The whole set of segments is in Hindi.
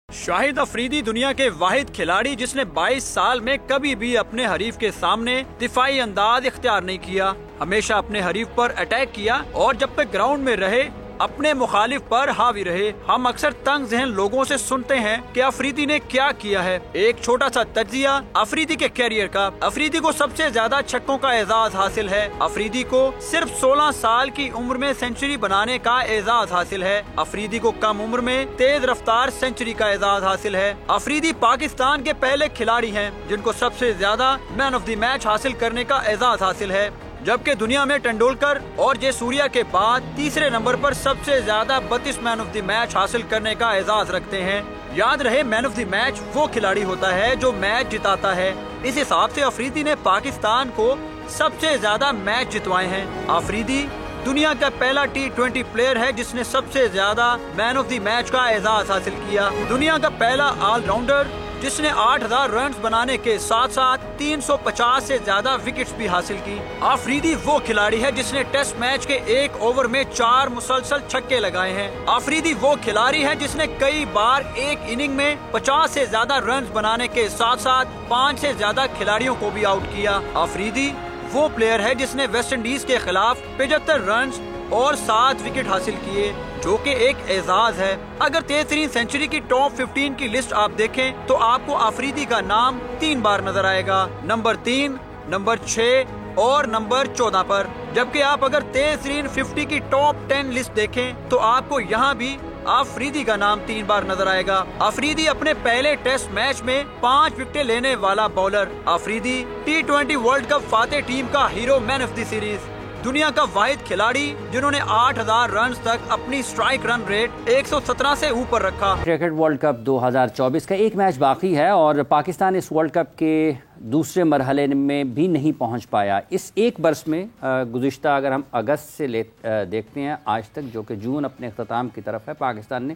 शाहिद अफरीदी दुनिया के वाहिद खिलाड़ी जिसने 22 साल में कभी भी अपने हरीफ के सामने दिफाई अंदाज इख्तियार नहीं किया, हमेशा अपने हरीफ पर अटैक किया और जब तक ग्राउंड में रहे अपने मुखालिफ पर हावी रहे। हम अक्सर तंग ज़हन लोगों से सुनते हैं कि अफरीदी ने क्या किया है। एक छोटा सा तज्जिया अफरीदी के कैरियर का। अफरीदी को सबसे ज्यादा छक्कों का एजाज हासिल है। अफरीदी को सिर्फ 16 साल की उम्र में सेंचुरी बनाने का एजाज हासिल है। अफरीदी को कम उम्र में तेज रफ्तार सेंचुरी का एजाज हासिल है। अफरीदी पाकिस्तान के पहले खिलाड़ी हैं जिनको सबसे ज्यादा मैन ऑफ द मैच हासिल करने का एजाज हासिल है, जबकि दुनिया में तेंदुलकर और जयसूर्या के बाद तीसरे नंबर पर सबसे ज्यादा 32 मैन ऑफ द मैच हासिल करने का एजाज रखते हैं। याद रहे, मैन ऑफ द मैच वो खिलाड़ी होता है जो मैच जिताता है। इस हिसाब से अफरीदी ने पाकिस्तान को सबसे ज्यादा मैच जितवाए हैं। अफरीदी दुनिया का पहला T20 प्लेयर है जिसने सबसे ज्यादा मैन ऑफ द मैच का एजाज हासिल किया। दुनिया का पहला ऑलराउंडर जिसने 8000 रन बनाने के साथ साथ 350 से ज्यादा विकेट्स भी हासिल की। अफरीदी वो खिलाड़ी है जिसने टेस्ट मैच के एक ओवर में 4 मुसलसल छक्के लगाए हैं। अफरीदी वो खिलाड़ी है जिसने कई बार एक इनिंग में 50 से ज्यादा रन बनाने के साथ साथ 5 से ज्यादा खिलाड़ियों को भी आउट किया। अफरीदी वो प्लेयर है जिसने वेस्ट इंडीज के खिलाफ 75 रन और 7 विकेट हासिल किए, जो कि एक एजाज है। अगर तेज तरीन सेंचुरी की टॉप 15 की लिस्ट आप देखें तो आपको अफरीदी का नाम 3 बार नजर आएगा, नंबर 3, नंबर 6 और नंबर 14 पर। जबकि आप अगर तेज तरीन 50 की टॉप 10 लिस्ट देखें तो आपको यहाँ भी अफरीदी का नाम 3 बार नजर आएगा। अफरीदी अपने पहले टेस्ट मैच में 5 विकेट लेने वाला bowler. Afridi T20 world cup फातेह टीम का हीरो, मैन ऑफ द सीरीज, दुनिया का वाहिद खिलाड़ी जिन्होंने 8000 रन तक अपनी स्ट्राइक रन रेट 117 से ऊपर रखा। क्रिकेट वर्ल्ड कप 2024 का एक मैच बाकी है और पाकिस्तान इस वर्ल्ड कप के दूसरे मरहले में भी नहीं पहुंच पाया। इस एक बरस में गुज़िश्ता अगर हम अगस्त से देखते हैं आज तक, जो कि जून अपने अख्ताम की तरफ है, पाकिस्तान ने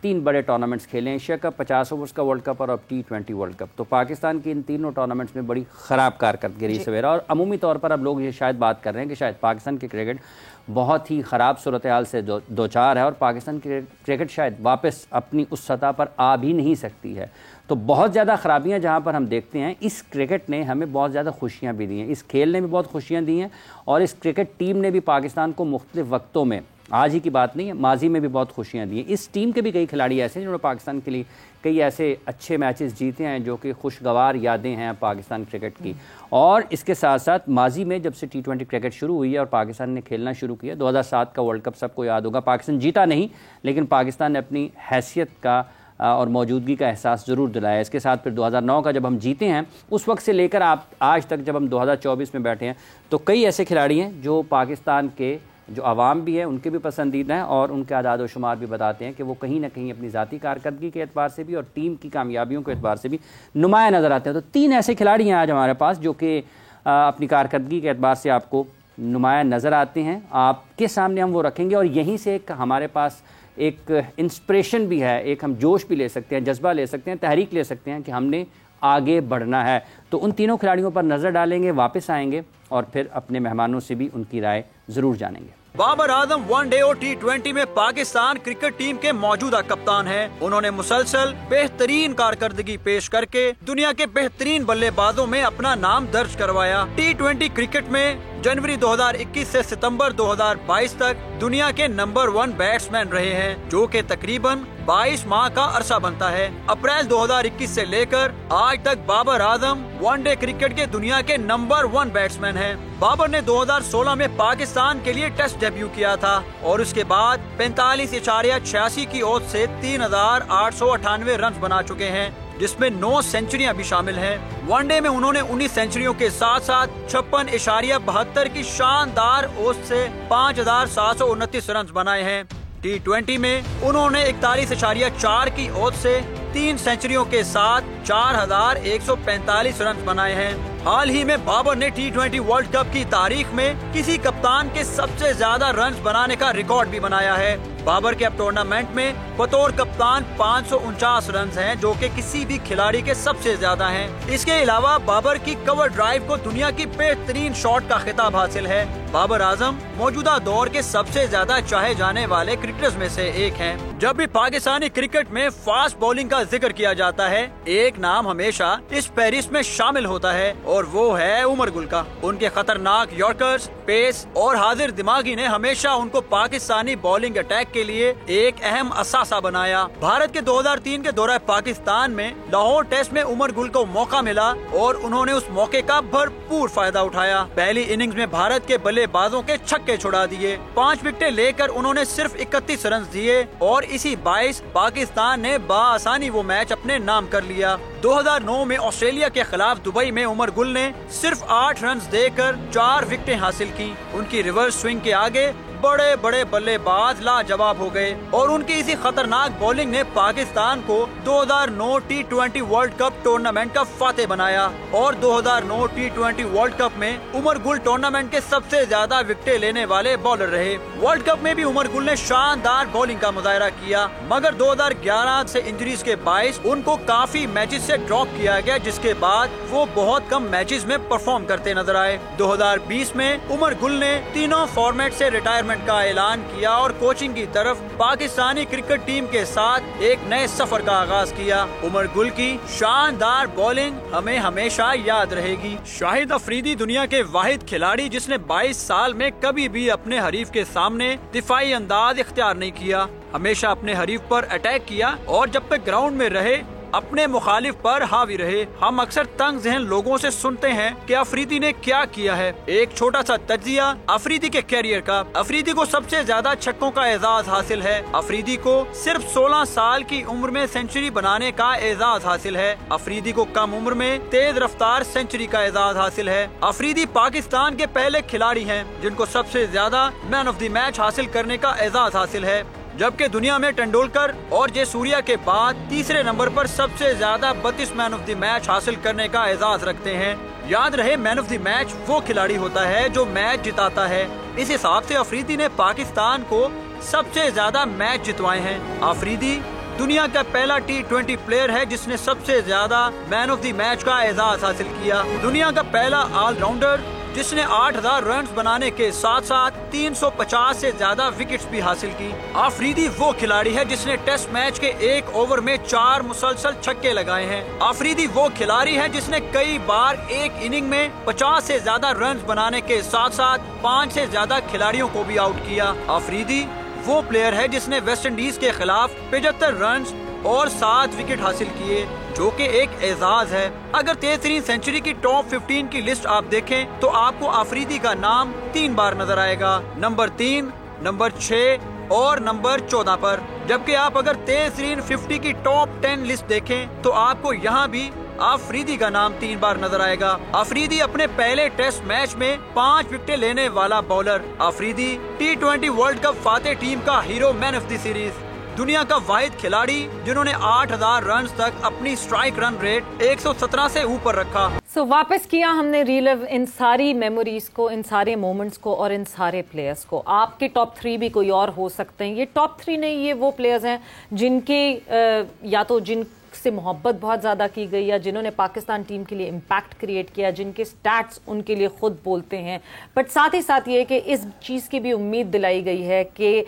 3 बड़े टूर्नामेंट्स खेले हैं, एशिया कप, 50 ओवर्स का वर्ल्ड कप और अब T20 वर्ल्ड कप। तो पाकिस्तान की इन तीनों टूर्नामेंट्स में बड़ी ख़राब कारकर्दगी सवेरा, और अमूमी तौर पर अब लोग ये शायद बात कर रहे हैं कि शायद पाकिस्तान की क्रिकेट बहुत ही ख़राब सूरत हाल से दो चार है और पाकिस्तान की क्रिकेट शायद वापस अपनी उस सतह पर आ भी नहीं सकती है। तो बहुत ज़्यादा ख़राबियाँ जहाँ पर हम देखते हैं, इस क्रिकेट ने हमें बहुत ज़्यादा खुशियाँ भी दी हैं, इस खेल ने भी बहुत खुशियाँ दी हैं और इस क्रिकेट टीम ने भी पाकिस्तान को मुख्तलिफ वक्तों में, आज ही की बात नहीं है, माजी में भी बहुत खुशियाँ दी हैं। इस टीम के भी कई खिलाड़ी ऐसे हैं जिन्होंने पाकिस्तान के लिए कई ऐसे अच्छे मैचेस जीते हैं जो कि खुशगवार यादें हैं पाकिस्तान क्रिकेट की। और इसके साथ साथ माजी में जब से T20 क्रिकेट शुरू हुई है और पाकिस्तान ने खेलना शुरू किया, 2007 का वर्ल्ड कप सबको याद होगा, पाकिस्तान जीता नहीं लेकिन पाकिस्तान ने अपनी हैसियत का और मौजूदगी का एहसास ज़रूर दिलाया। इसके साथ फिर 2009 का जब हम जीते हैं, उस वक्त से लेकर आप आज तक जब हम 2024 में बैठे हैं, तो कई ऐसे खिलाड़ी हैं जो पाकिस्तान के जो आवाम भी है उनके भी पसंदीदा हैं और उनके आदाद व शुमार भी बताते हैं कि वो कहीं ना कहीं अपनी ज़ाती कारकर्दगी के एतबार से भी और टीम की कामयाबियों के एतबार से भी नुमाया नज़र आते हैं। तो 3 ऐसे खिलाड़ी हैं आज हमारे पास जो कि अपनी कारकर्दगी के एतबार से आपको नुमाया नज़र आते हैं। आपके सामने हम वो रखेंगे और यहीं से एक हमारे पास एक इंस्पिरेशन भी है, एक हम जोश भी ले सकते हैं, जज्बा ले सकते हैं, तहरीक ले सकते हैं कि हमने आगे बढ़ना है। तो उन तीनों खिलाड़ियों पर नज़र डालेंगे, वापस आएंगे और फिर अपने मेहमानों से भी उनकी राय ज़रूर जानेंगे। बाबर आजम वनडे और T20 में पाकिस्तान क्रिकेट टीम के मौजूदा कप्तान हैं। उन्होंने मुसलसल बेहतरीन कारकर्दगी पेश करके दुनिया के बेहतरीन बल्लेबाजों में अपना नाम दर्ज करवाया। T20 क्रिकेट में जनवरी 2021 से सितंबर 2022 तक दुनिया के नंबर 1 बैट्समैन रहे हैं, जो कि तकरीबन 22 माह का अरसा बनता है। अप्रैल 2021 से लेकर आज तक बाबर आजम वनडे क्रिकेट के दुनिया के नंबर 1 बैट्समैन हैं। बाबर ने 2016 में पाकिस्तान के लिए टेस्ट डेब्यू किया था और उसके बाद 45.86 की औसत से 3898 रन बना चुके हैं, जिसमें 9 सेंचुरियां भी शामिल हैं। वनडे में उन्होंने 19 सेंचुरियों के साथ साथ 56.72 की शानदार औसत से 5729 रन बनाए हैं। T20 में उन्होंने 41.4 की औसत से 3 सेंचुरियों के साथ 4145 रन बनाए हैं। हाल ही में बाबर ने T20 वर्ल्ड कप की तारीख में किसी कप्तान के सबसे ज्यादा रन बनाने का रिकॉर्ड भी बनाया है। बाबर के अब टूर्नामेंट में बतौर कप्तान 549 रन हैं, जो कि किसी भी खिलाड़ी के सबसे ज्यादा हैं। इसके अलावा बाबर की कवर ड्राइव को दुनिया की बेहतरीन शॉट का खिताब हासिल है। बाबर आजम मौजूदा दौर के सबसे ज्यादा चाहे जाने वाले क्रिकेटर्स में से एक हैं। जब भी पाकिस्तानी क्रिकेट में फास्ट बॉलिंग का जिक्र किया जाता है, एक नाम हमेशा इस फहरिस्त में शामिल होता है और वो है उमर गुल का। उनके खतरनाक यॉर्कर्स, पेस और हाजिर दिमागी ने हमेशा उनको पाकिस्तानी बॉलिंग अटैक के लिए एक अहम असासा बनाया। भारत के 2003 के दौरे पाकिस्तान में लाहौर टेस्ट में उमर गुल को मौका मिला और उन्होंने उस मौके का भरपूर फायदा उठाया। पहली इनिंग्स में भारत के बल्लेबाजों के छक्के छुड़ा दिए। 5 विकेटें लेकर उन्होंने सिर्फ 31 रन दिए और इसी 22 पाकिस्तान ने बआसानी वो मैच अपने नाम कर लिया। 2009 में ऑस्ट्रेलिया के खिलाफ दुबई में उमर गुल ने सिर्फ 8 रन देकर 4 विकेटें हासिल की। उनकी रिवर्स स्विंग के आगे बड़े बड़े बल्लेबाज लाजवाब हो गए और उनकी इसी खतरनाक बॉलिंग ने पाकिस्तान को 2009 T20 वर्ल्ड कप टूर्नामेंट का फातेह बनाया और 2009 T20 वर्ल्ड कप में उमर गुल टूर्नामेंट के सबसे ज्यादा विकेटें लेने वाले बॉलर रहे। वर्ल्ड कप में भी उमर गुल ने शानदार बॉलिंग का मुजाहरा किया, मगर 2011 से इंजरीज के बायस उनको काफी मैचेस से ड्रॉप किया गया, जिसके बाद वो बहुत कम मैचेस में परफॉर्म करते नजर आए। 2020 में उमर गुल ने तीनों फॉर्मेट से रिटायरमेंट का ऐलान किया और कोचिंग की तरफ पाकिस्तानी क्रिकेट टीम के साथ एक नए सफर का आगाज किया। उमर गुल की शानदार बॉलिंग हमें हमेशा याद रहेगी। शाहिद अफरीदी दुनिया के वाहिद खिलाड़ी जिसने 22 साल में कभी भी अपने हरीफ के सामने दिफाई अंदाज इख्तियार नहीं किया, हमेशा अपने हरीफ पर अटैक किया और जब तक ग्राउंड में रहे अपने मुखालिफ पर हावी रहे। हम अक्सर तंग ज़हन लोगों से सुनते हैं कि अफरीदी ने क्या किया है। एक छोटा सा तज्जिया अफरीदी के कैरियर का। अफरीदी को सबसे ज्यादा छक्कों का एजाज हासिल है। अफरीदी को सिर्फ 16 साल की उम्र में सेंचुरी बनाने का एजाज हासिल है। अफरीदी को कम उम्र में तेज रफ्तार सेंचुरी का एजाज हासिल है। अफरीदी पाकिस्तान के पहले खिलाड़ी हैं जिनको सबसे ज्यादा मैन ऑफ द मैच हासिल करने का एजाज हासिल है, जबकि दुनिया में तेंदुलकर और जयसूर्या के बाद तीसरे नंबर पर सबसे ज्यादा 32 मैन ऑफ द मैच हासिल करने का एजाज रखते हैं। याद रहे, मैन ऑफ द मैच वो खिलाड़ी होता है जो मैच जिताता है। इस हिसाब से अफरीदी ने पाकिस्तान को सबसे ज्यादा मैच जितवाए हैं। अफरीदी दुनिया का पहला T20 प्लेयर है जिसने सबसे ज्यादा मैन ऑफ द मैच का एजाज हासिल किया। दुनिया का पहला ऑलराउंडर जिसने 8000 रन बनाने के साथ साथ 350 से ज्यादा विकेट्स भी हासिल की। अफरीदी वो खिलाड़ी है जिसने टेस्ट मैच के एक ओवर में 4 मुसलसल छक्के लगाए हैं। अफरीदी वो खिलाड़ी है जिसने कई बार एक इनिंग में 50 से ज्यादा रन बनाने के साथ साथ 5 से ज्यादा खिलाड़ियों को भी आउट किया। अफरीदी वो प्लेयर है जिसने वेस्ट इंडीज के खिलाफ 75 रन और 7 विकेट हासिल किए, जो कि एक एजाज है। अगर तेज तरीन सेंचुरी की टॉप 15 की लिस्ट आप देखें तो आपको अफरीदी का नाम 3 बार नजर आएगा, नंबर 3, नंबर 6 और नंबर 14 पर। जबकि आप अगर तेज तरीन 50 की टॉप 10 लिस्ट देखें तो आपको यहाँ भी अफरीदी का नाम 3 बार नजर आएगा। अफरीदी अपने पहले टेस्ट मैच में 5 विकेटें लेने वाला bowler. Afridi T20 world cup फातेह टीम का हीरो, मैन ऑफ द सीरीज, दुनिया का वाहिद खिलाड़ी जिन्होंने 8000 रन तक अपनी स्ट्राइक रन रेट 117 से ऊपर रखा। वापस किया हमने रीलिव इन सारी मेमोरीज को, इन सारे मोमेंट्स को और इन सारे प्लेयर्स को। आपके टॉप 3 भी कोई और हो सकते हैं। ये टॉप 3 नहीं, ये वो प्लेयर्स हैं जिनके या तो जिन से मोहब्बत बहुत ज़्यादा की गई या जिन्होंने पाकिस्तान टीम के लिए इम्पैक्ट क्रिएट किया, जिनके स्टैट्स उनके लिए खुद बोलते हैं। बट साथ ही साथ ये कि इस चीज़ की भी उम्मीद दिलाई गई है कि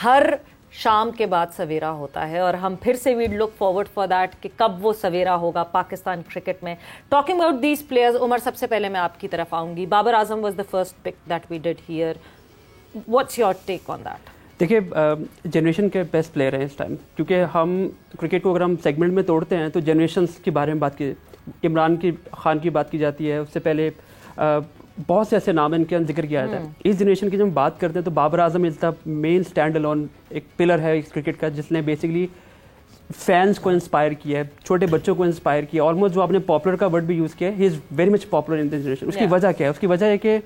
हर शाम के बाद सवेरा होता है और हम फिर से we look forward for that कि कब वो सवेरा होगा पाकिस्तान क्रिकेट में। Talking about these players, Umar सबसे पहले मैं आपकी तरफ आऊँगी। Babar Azam was the first pick that we did here, what's your take on that? देखिए, जनरेशन के बेस्ट प्लेयर हैं इस टाइम, क्योंकि हम क्रिकेट को अगर हम सेगमेंट में तोड़ते हैं तो जनरेशन्स के बारे में बात की, इमरान खान की बात की जाती है, उससे पहले बहुत से ऐसे नाम इनके जिक्र किया जाता है। इस जनरेशन की जब हम बात करते हैं तो Babar Azam is the main standalone एक पिलर है इस क्रिकेट का, जिसने बेसिकली फैंस को इंस्पायर किया है, छोटे बच्चों को इंस्पायर किया। ऑलमोस्ट जो आपने पॉपुलर का वर्ड भी यूज़ किया है, he is very much popular in this generation. उसकी वजह क्या है? उसकी वजह है कि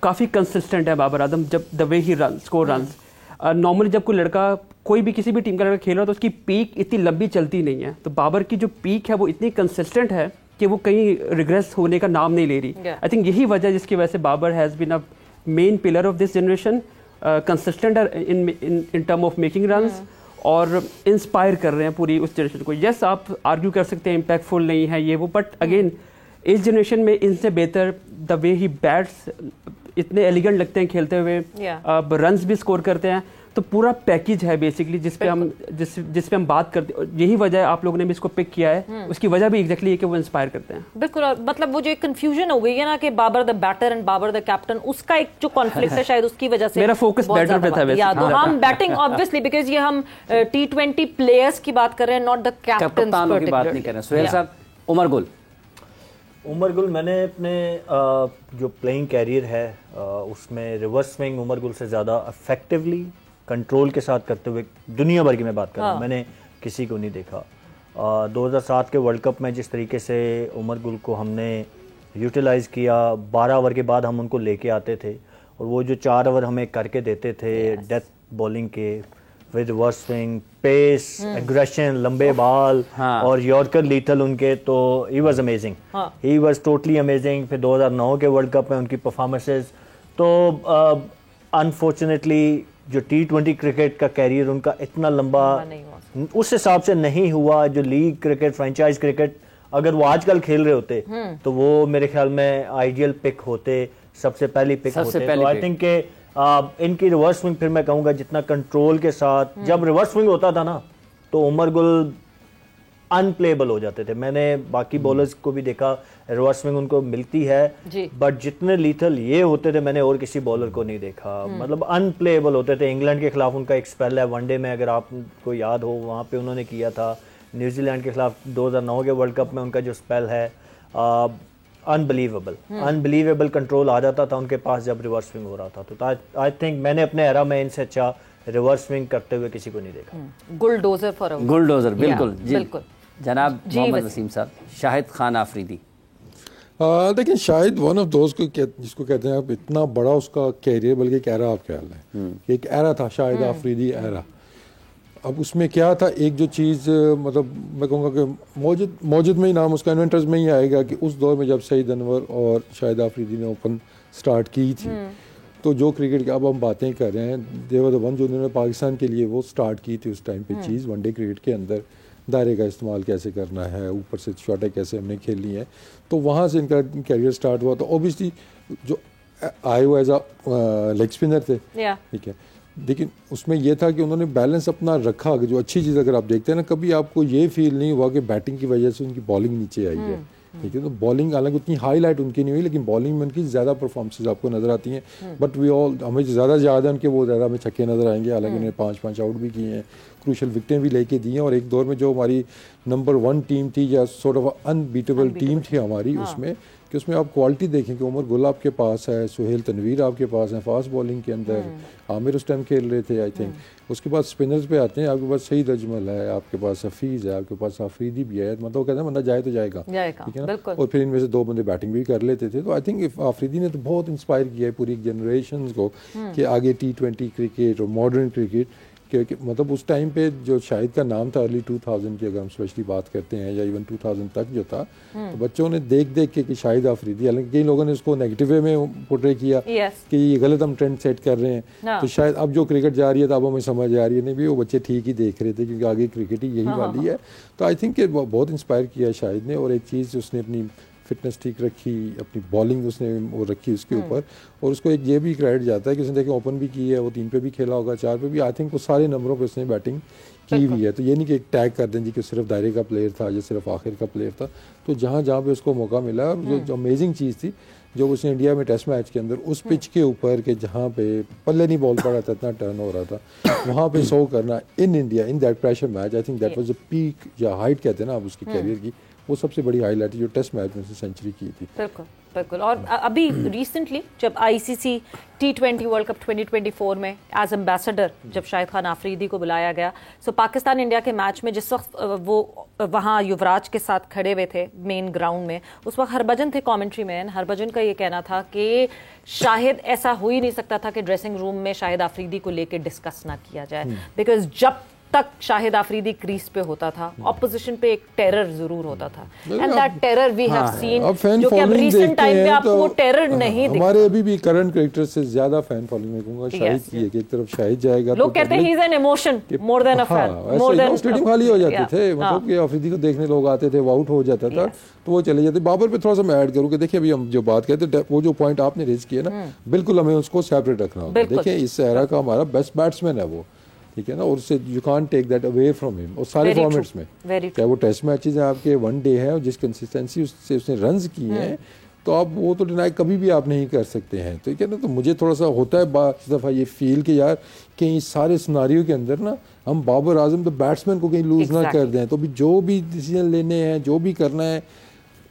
काफ़ी कंसिस्टेंट है बाबर आजम, जब the way he run score runs. Normally जब कोई लड़का, कोई भी किसी भी टीम का लड़का खेल रहा है तो उसकी पीक इतनी लंबी चलती नहीं है, तो बाबर की जो पीक है वो इतनी कंसिस्टेंट है कि वो कहीं रिग्रेस होने का नाम नहीं ले रही। आई थिंक यही वजह जिसकी वजह से Babar has been a main pillar of this generation. Consistent है in term of making runs और इंस्पायर कर रहे हैं पूरी उस जनरेशन को। यस, आप आर्ग्यू कर सकते हैं इम्पैक्टफुल नहीं है ये वो, बट अगेन इस जनरेशन में इनसे बेहतर द वे ही बैट्स इतने एलिगेंट लगते हैं खेलते हुए, रन्स भी स्कोर करते हैं, तो पूरा पैकेज है बेसिकली जिस पे हम बात करते हैं। यही वजह है आप लोगों ने भी इसको पिक किया है, उसकी वजह भी एग्जैक्टली है कि वो इंस्पायर करते हैं। बिल्कुल, और मतलब वो जो एक कंफ्यूजन हो गई है ना कि Babar the batter and Babar the captain, उसका एक जो कॉन्फ्लिक्ट है शायद उसकी वजह से मेरा फोकस बैटर पे था वैसे। तो हम बैटिंग ऑब्वियसली बिकॉज ये हम T20 प्लेयर्स की बात कर रहे हैं, नॉट द कैप्टन की बात नहीं कर रहे। सुहेल साहब, उमर गुल मैंने अपने जो प्लेइंग कैरियर है उसमें रिवर्स स्विंग उमर गुल से ज़्यादा इफेक्टिवली कंट्रोल के साथ करते हुए दुनिया भर की मैं बात कर रहा हूँ, मैंने किसी को नहीं देखा। 2007 के वर्ल्ड कप में जिस तरीके से उमर गुल को हमने यूटिलाइज़ किया, 12 ओवर के बाद हम उनको लेके आते थे और वो जो 4 ओवर हमें करके देते थे डेथ बॉलिंग के with reverse swing, pace, aggression, लंबे बॉल और यॉर्कर लीथल उनके, तो he was amazing, he was totally amazing. फिर 2009 के वर्ल्ड कप में उनकी परफॉर्मेंसेस, तो अनफॉर्चुनेटली जो T20 क्रिकेट का कैरियर उनका इतना लंबा उस हिसाब से नहीं हुआ। जो लीग क्रिकेट, फ्रेंचाइज क्रिकेट अगर वो आजकल खेल रहे होते तो वो मेरे ख्याल में आइडियल पिक होते, सबसे पहली पिक होते। तो आई थिंक के इनकी रिवर्स स्विंग, फिर मैं कहूँगा जितना कंट्रोल के साथ जब रिवर्स स्विंग होता था ना तो उमर गुल अनप्लेबल हो जाते थे। मैंने बाकी बॉलर्स को भी देखा, रिवर्स स्विंग उनको मिलती है, बट जितने लीथल ये होते थे मैंने और किसी बॉलर को नहीं देखा, मतलब अनप्लेबल होते थे। इंग्लैंड के खिलाफ उनका एक स्पेल है वनडे में, अगर आपको याद हो, वहाँ पे उन्होंने किया था। न्यूजीलैंड के खिलाफ 2009 के वर्ल्ड कप में उनका जो स्पेल है, अनबिलीवेबल कंट्रोल आ जाता था उनके पास जब रिवर्स स्विंग हो रहा था। तो आई थिंक मैंने अपने एरा में इनसे अच्छा रिवर्स स्विंग करते हुए किसी को नहीं देखा। गुलडोजर बिल्कुल बिल्कुल। जनाब मोहम्मद वसीम साहब, शाहिद खान आफरीदी। देखिए, शाहिद वन ऑफ दोस्त को जिसको कहते हैं आप, इतना बड़ा उसका कैरियर, बल्कि एक एरा आप ख्याल है, एक एरा था शाहिद आफरीदी एरा। अब उसमें क्या था, एक जो चीज़ मतलब मैं कहूँगा कि मौजूद में ही नाम उसका इन्वेंटर्स में ही आएगा कि उस दौर में जब सईद अनवर और शाहिद आफरीदी ने ओपन स्टार्ट की थी, तो जो क्रिकेट की अब हम बातें कर रहे हैं, देवर द वन जो उन्होंने पाकिस्तान के लिए वो स्टार्ट की थी उस टाइम पे चीज़, वनडे क्रिकेट के अंदर दायरे का इस्तेमाल कैसे करना है, ऊपर से शॉटें कैसे हमने खेलनी है, तो वहाँ से इनका कैरियर स्टार्ट हुआ। तो ऑब्वियसली जो आए वो एज अ लेग स्पिनर थे, ठीक है, लेकिन उसमें यह था कि उन्होंने बैलेंस अपना रखा। जो अच्छी चीज़ अगर आप देखते हैं ना, कभी आपको ये फील नहीं हुआ कि बैटिंग की वजह से उनकी बॉलिंग नीचे आई है, ठीक है। तो बॉलिंग हालांकि उतनी हाईलाइट उनकी नहीं हुई, लेकिन बॉलिंग में उनकी ज़्यादा परफॉर्मेंसेस आपको नज़र आती हैं। बट हमें ज़्यादा याद है उनके, वो ज़्यादा हमें छक्के नज़र आएंगे, हालांकि उन्हें 5 आउट भी किए हैं, क्रूशल विकेटें भी लेके दी हैं। और एक दौर में जो हमारी नंबर 1 टीम थी, या सॉर्ट ऑफ अनबीटेबल टीम थी हमारी, उसमें आप क्वालिटी देखें कि उमर गुल आपके पास है, सुहेल तनवीर आपके पास है फास्ट बॉलिंग के अंदर, आमिर उस टाइम खेल रहे थे आई थिंक। उसके बाद स्पिनर्स पे आते हैं, आपके पास सईद अजमल है, आपके पास हफीज़ है, आपके पास आफरीदी भी है, मतलब कहते हैं बंदा जाए तो जाएगा, ठीक है ना। और फिर इनमें से 2 बंदे बैटिंग भी कर लेते थे। तो आई थिंक आफरीदी ने तो बहुत इंस्पायर किया है पूरी जनरेशन को कि आगे T20 क्रिकेट और मॉडर्न क्रिकेट कि मतलब उस टाइम पे जो शाहिद का नाम था अर्ली 2000 की, अगर हम स्पेशली बात करते हैं, या इवन 2000 तक जो था, तो बच्चों ने देख देख के कि शाहिद आफरीदी, हालांकि कई लोगों ने उसको नेगेटिव वे में पोर्ट्रे किया कि ये गलत हम ट्रेंड सेट कर रहे हैं। तो शायद अब जो क्रिकेट जा रही है, तो अब हमें समझ आ रही है नहीं भी वो बच्चे ठीक ही देख रहे थे, क्योंकि आगे क्रिकेट ही यही वाली है। तो आई थिंक बहुत इंस्पायर किया शाहिद ने। और एक चीज़ उसने अपनी फिटनेस ठीक रखी, अपनी बॉलिंग उसने वो रखी उसके ऊपर, और उसको एक ये भी क्रेडिट जाता है कि उसने देखें ओपन भी की है, वो 3 पे भी खेला होगा, 4 पे भी, आई थिंक वो सारे नंबरों पे उसने बैटिंग की हुई है। तो ये नहीं कि एक टैग कर दें जी कि सिर्फ दायरे का प्लेयर था या सिर्फ आखिर का प्लेयर था। तो जहाँ जहाँ पे उसको मौका मिला, और जो अमेजिंग चीज़ थी जो उसने इंडिया में टेस्ट मैच के अंदर उस पिच के ऊपर के जहाँ पे पल्ले नहीं बॉल पड़ा था, इतना टर्न हो रहा था, वहाँ पे 100 करना in India in that pressure match, I think that was the peak या हाइट कहते हैं ना आप उसकी कैरियर की, वो सबसे बड़ी हाईलाइट है जो टेस्ट मैच में से सेंचुरी की थी। बिल्कुल बिल्कुल। और अभी रिसेंटली जब ICC T20 वर्ल्ड कप 2024 में एज एम्बेसडर जब शाहिद खान आफरीदी को बुलाया गया, सो पाकिस्तान इंडिया के मैच में जिस वक्त वो वहाँ युवराज के साथ खड़े हुए थे मेन ग्राउंड में, उस वक्त हरभजन थे कमेंट्री मैन। हरभजन का ये कहना था कि शायद ऐसा हो ही नहीं सकता था कि ड्रेसिंग रूम में शाहिद आफरीदी को लेकर डिस्कस ना किया जाए, बिकॉज जब तक शाहिद आफरीदी क्रीज पे होता था, ऑपोजिशन पे एक टेरर जरूर होता था, and that terror we have seen, जो कि अब रीसेंट टाइम पे आपको वो टेरर नहीं दिखता। हमारे अभी भी करंट क्रिकेटर से ज्यादा फैन फॉलोइंग मैं कहूंगा शाहिद की है कि एक तरफ शाहिद जाएगा, लोग कहते हैं he is an emotion more than a fan, more than stadium खाली हो जाते थे, मतलब कि आफरीदी को देखने लोग आते थे, वो आउट हो जाता था तो वो चले जाते। बाबर पे थोड़ा सा मैं ऐड करूँ कि देखिए अभी हम जो बात कहते हैं, वो जो पॉइंट आपने रेज किया ना, बिल्कुल हमें उसको सेपरेट रखना होगा। देखिए इस एरा का हमारा बेस्ट बैट्समैन है वो, ठीक है ना, और उससे you can't take that away from him. और सारे फॉर्मेट्स में, चाहे वो टेस्ट मैचेस हैं आपके, वनडे है, और जिस कंसिस्टेंसी से उसने रन्स किए हैं, तो आप वो तो डिनाई कभी भी आप नहीं कर सकते हैं, ठीक है ना। तो मुझे थोड़ा सा होता है इस दफ़ा ये फील कि यार कहीं इस सारे सिनारियो के अंदर ना हम बाबर आजम तो बैट्समैन को कहीं लूज ना कर दें, तो भी जो भी डिसीजन लेने हैं, जो भी करना है,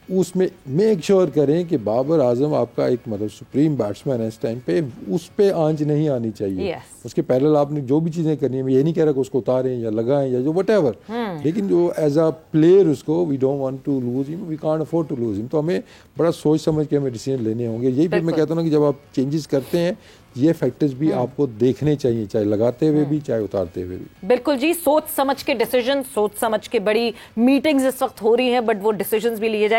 उसमें मेक श्योर करें कि बाबर आजम आपका एक मतलब सुप्रीम बैट्समैन है इस टाइम पे, उस पे आंच नहीं आनी चाहिए। उसके पहले आपने जो भी चीज़ें करनी है, मैं ये नहीं कह रहा कि उसको उतारें या लगाएं या जो वट एवर, लेकिन जो एज अ प्लेयर उसको we don't want to lose him, we can't afford to lose him. तो हमें बड़ा सोच समझ के हमें डिसीजन लेने होंगे। यही फिर मैं कहता हूँ ना कि जब आप चेंजेस करते हैं, ये फैक्टर्स भी आपको देखने चाहिए, चाहे लगाते हुए भी, चाहे उतारते हुए भी। बिल्कुल जी, सोच समझ के डिसीजन, सोच समझ के बड़ी मीटिंग्स इस वक्त हो रही हैं, बट वो डिसीजंस भी लिए जाए।